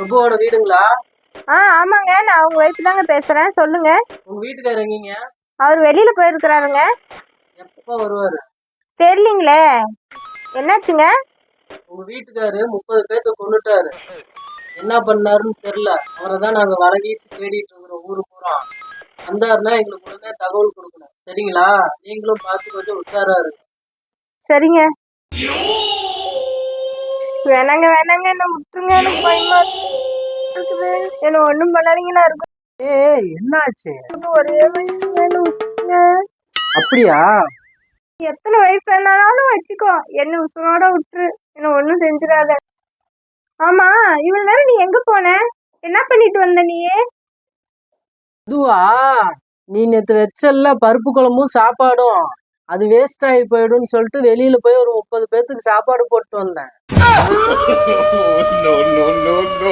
பிரபுவோட வீடுங்களா? ஆமாங்க, நான் அவங்க ஒய்ஃப் தாங்க பேசுறேன். சொல்லுங்க. உங்க வீட்டுக்காரர் எங்கீங்க? அவர் வெளியில போயிருக்கிறாருங்க. எப்ப வருவாரு? தெரியலீங்களே. என்னாச்சுங்க? உங்க வீட்டுக்காரு 30 பேர்த்த கொன்னுட்டாரு. என்ன பண்ணாருன்னு தெரியல. அவரை தான் நாங்க வளவீட்டு தேடிட்டு இருக்கிறோம் ஊரு பூரா. வந்தாருன்னா எங்களுக்கு உடனே தகவல் கொடுக்கணும். சரிங்களா? நீங்களும் பார்த்து கொஞ்சம் உஷாரா இருங்க. சரிங்க. வேணாங்க என்ன விட்டுருங்க. எனக்கு பயமா இருக்குது. என்ன ஒண்ணும் பண்ணாதீங்கன்னா இருக்கும். ஏய், என்னாச்சு? ஒரே வயசு வேணும். அப்படியா? எத்தனை வயசு வேணாலும் வச்சுக்கோ, என்ன உசுரோட விட்டுரு. என்ன ஒண்ணும் செஞ்சிடாத. ஆமா, இவ்வளவு நேரம் நீ எங்க போன? என்ன பண்ணிட்டு வந்த நீ? இதுவா? நீ நேத்து வச்சல்ல பருப்பு குழம்பும் சாப்பாடும், அது வேஸ்ட் ஆகி போயிடும்னு சொல்லிட்டு வெளியில போய் ஒரு 30 பேர்த்துக்கு சாப்பாடு போட்டு வந்தேன். no, no, no, no.